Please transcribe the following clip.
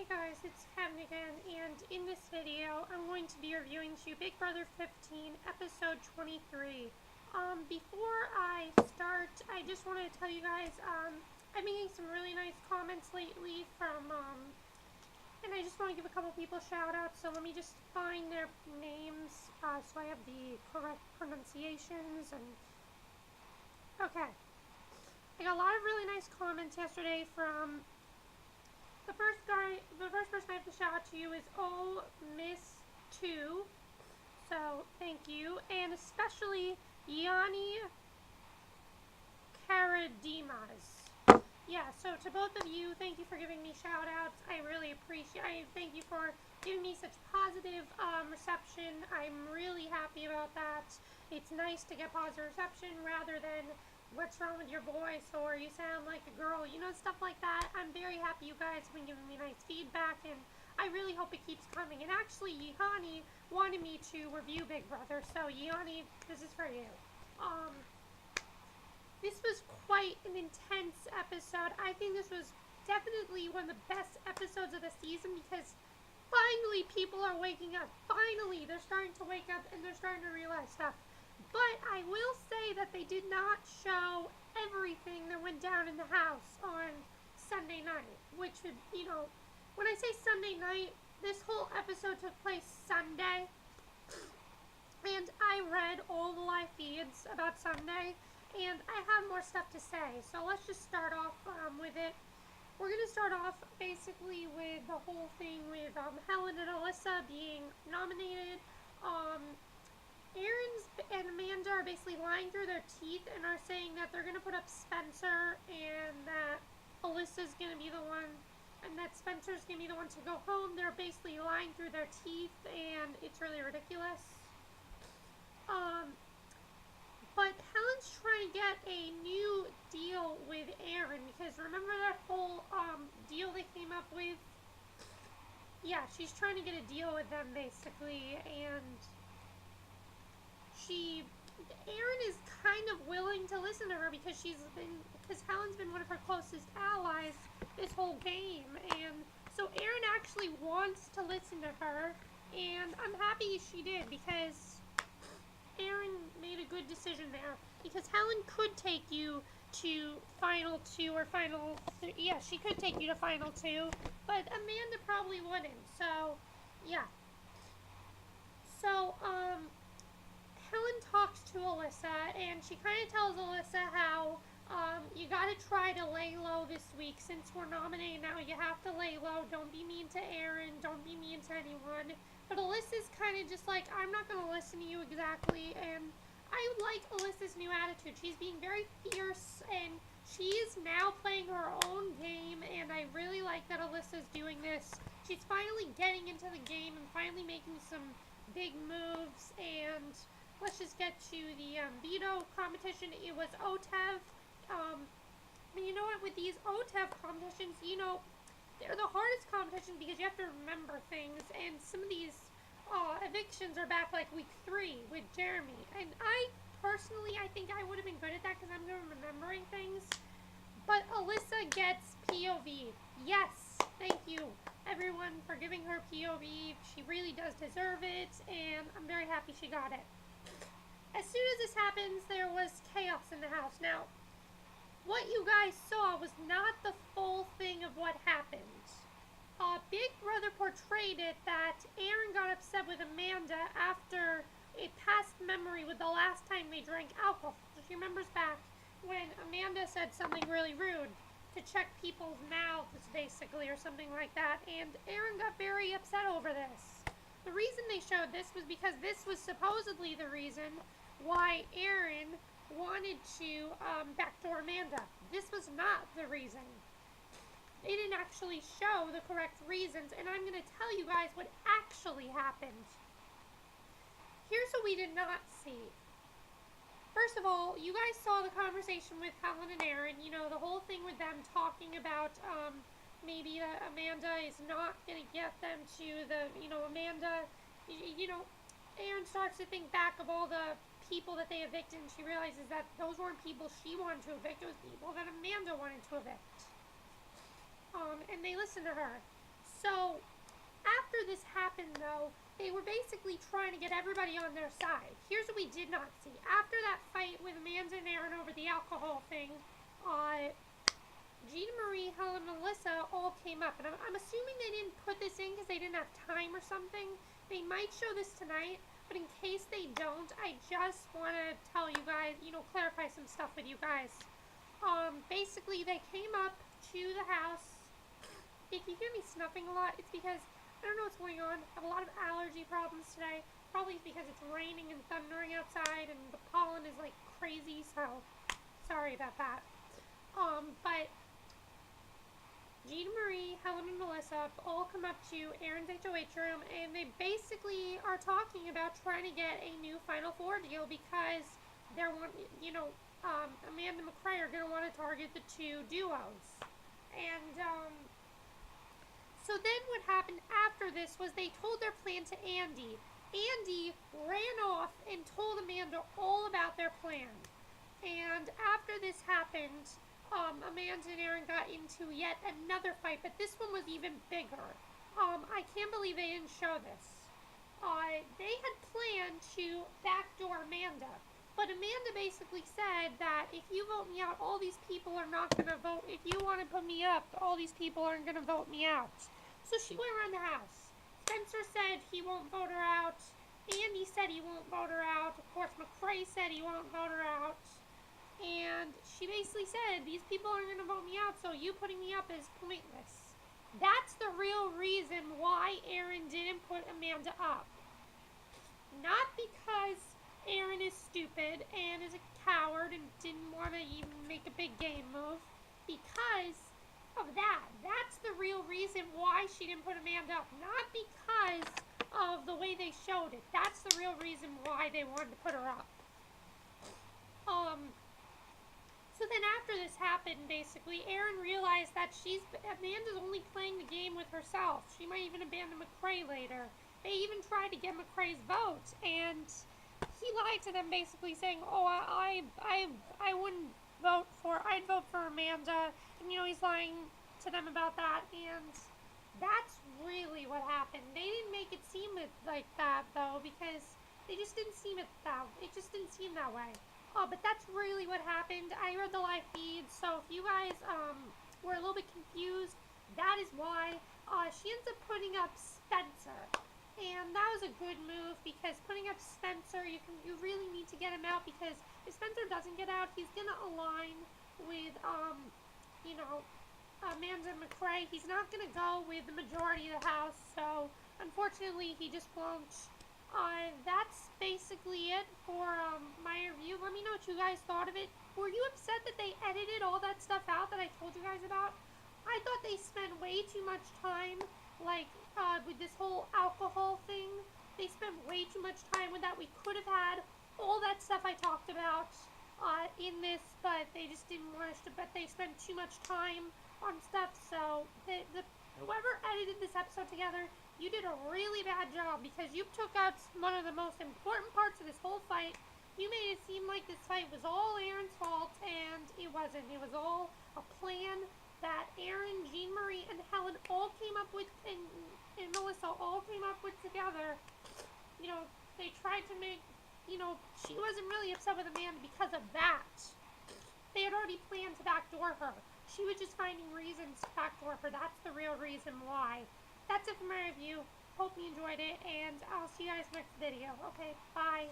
Hey guys, it's Helen again, and in this video, I'm going to be reviewing to Big Brother 15, episode 23. Before I start, I just wanted to tell you guys, I'm making some really nice comments lately from, and I just want to give a couple people shout outs, so let me just find their names, so I have the correct pronunciations, and, okay. I got a lot of really nice comments yesterday from the first person I have to shout out to you is Oh Miss 2. So thank you. And especially Yanni Karadimas. Yeah, so to both of you, thank you for giving me shout outs. I really thank you for giving me such positive reception. I'm really happy about that. It's nice to get positive reception rather than what's wrong with your voice, or you sound like a girl, stuff like that. I'm very happy you guys have been giving me nice feedback, and I really hope it keeps coming. And actually, Yihani wanted me to review Big Brother, so Yihani, this is for you. This was quite an intense episode. I think this was definitely one of the best episodes of the season because finally people are waking up. Finally, they're starting to wake up and they're starting to realize stuff. But I will say that they did not show everything that went down in the house on Sunday night. Which would, when I say Sunday night, this whole episode took place Sunday. And I read all the live feeds about Sunday. And I have more stuff to say. So let's just start off with it. We're going to start off basically with the whole thing with Helen and Alyssa being nominated. Aaron and Amanda are basically lying through their teeth and are saying that they're going to put up Spencer and that Alyssa's going to be the one and that Spencer's going to be the one to go home. They're basically lying through their teeth and it's really ridiculous. But Helen's trying to get a new deal with Aaron because remember that whole deal they came up with? Yeah, she's trying to get a deal with them basically, and Aaron is kind of willing to listen to her because Helen's been one of her closest allies this whole game, and so Aaron actually wants to listen to her, and I'm happy she did because Aaron made a good decision there because Helen could take you to final 2 or final 3. Yeah, she could take you to final 2, but Amanda probably wouldn't. So, yeah. So, Helen talks to Alyssa, and she kind of tells Alyssa how you gotta try to lay low this week. Since we're nominated now, you have to lay low. Don't be mean to Aaron. Don't be mean to anyone. But Alyssa's kind of just like, I'm not gonna listen to you exactly, and I like Alyssa's new attitude. She's being very fierce, and she is now playing her own game, and I really like that Alyssa's doing this. She's finally getting into the game and finally making some big moves, and let's just get to the veto competition. It was OTEV. And you know what? With these OTEV competitions, they're the hardest competition because you have to remember things. And some of these evictions are back like week 3 with Jeremy. And I think I would have been good at that because I'm good at remembering things. But Alyssa gets POV. Yes, thank you everyone for giving her POV. She really does deserve it, and I'm very happy she got it. As soon as this happens, there was chaos in the house. Now, what you guys saw was not the full thing of what happened. Big Brother portrayed it that Aaron got upset with Amanda after a past memory with the last time they drank alcohol. She remembers back when Amanda said something really rude to check people's mouths, basically, or something like that, and Aaron got very upset over this. The reason they showed this was because this was supposedly the reason why Aaron wanted to backdoor Amanda. This was not the reason. They didn't actually show the correct reasons, and I'm going to tell you guys what actually happened. Here's what we did not see. First of all, you guys saw the conversation with Helen and Aaron, the whole thing with them talking about maybe Amanda is not going to get them to Amanda, Aaron starts to think back of all the people that they evicted, and she realizes that those weren't people she wanted to evict, it was people that Amanda wanted to evict. And they listened to her. So, after this happened, though, they were basically trying to get everybody on their side. Here's what we did not see. After that fight with Amanda and Aaron over the alcohol thing, Gina Marie, Helen, and Melissa all came up. And I'm assuming they didn't put this in because they didn't have time or something. They might show this tonight, but in case they don't, I just want to tell you guys, clarify some stuff with you guys. Basically, they came up to the house. If you hear me snuffing a lot, it's because I don't know what's going on. I have a lot of allergy problems today. Probably because it's raining and thundering outside and the pollen is like crazy, so sorry about that. But Gina Marie, Helen, and Melissa all come up to Aaron's HOH room, and they basically are talking about trying to get a new Final Four deal because they're Amanda and McCray are going to want to target the two duos. And, so then what happened after this was they told their plan to Andy. Andy ran off and told Amanda all about their plan. And after this happened, Amanda and Aaron got into yet another fight, but this one was even bigger. I can't believe they didn't show this. They had planned to backdoor Amanda, but Amanda basically said that if you vote me out, all these people are not going to vote. If you want to put me up, all these people aren't going to vote me out. So she went around the house. Spencer said he won't vote her out. Andy said he won't vote her out. Of course, McCray said he won't vote her out. And she basically said, these people aren't going to vote me out, so you putting me up is pointless. That's the real reason why Aaron didn't put Amanda up. Not because Aaron is stupid and is a coward and didn't want to even make a big game move. Because of that. That's the real reason why she didn't put Amanda up. Not because of the way they showed it. That's the real reason why they wanted to put her up. So then after this happened, basically, Aaron realized that Amanda's only playing the game with herself. She might even abandon McCray later. They even tried to get McCray's vote, and he lied to them, basically saying, "Oh, I wouldn't vote I'd vote for Amanda," and he's lying to them about that, and that's really what happened. They didn't make it seem like that though, because it just didn't seem that way. But that's really what happened. I read the live feed, so if you guys were a little bit confused, that is why. She ends up putting up Spencer, and that was a good move because putting up Spencer, you really need to get him out, because if Spencer doesn't get out, he's gonna align with Amanda and McCray. He's not gonna go with the majority of the house, so unfortunately he just won't. That's basically it for my review. Let me know what you guys thought of it. Were you upset that they edited all that stuff out that I told you guys about? I thought they spent way too much time, with this whole alcohol thing. They spent way too much time with that. We could have had all that stuff I talked about in this, but they just didn't want us to. But they spent too much time on stuff, so whoever edited this episode together, you did a really bad job, because you took out one of the most important parts of this whole fight. You made it seem like this fight was all Aaron's fault, and it wasn't. It was all a plan that Aaron, Jean Marie, and Helen all came up with, and Melissa all came up with together. They tried to make, she wasn't really upset with Amanda because of that. They had already planned to backdoor her. She was just finding reasons to backdoor her. That's the real reason why. That's it for my review. Hope you enjoyed it, and I'll see you guys next video. Okay, bye.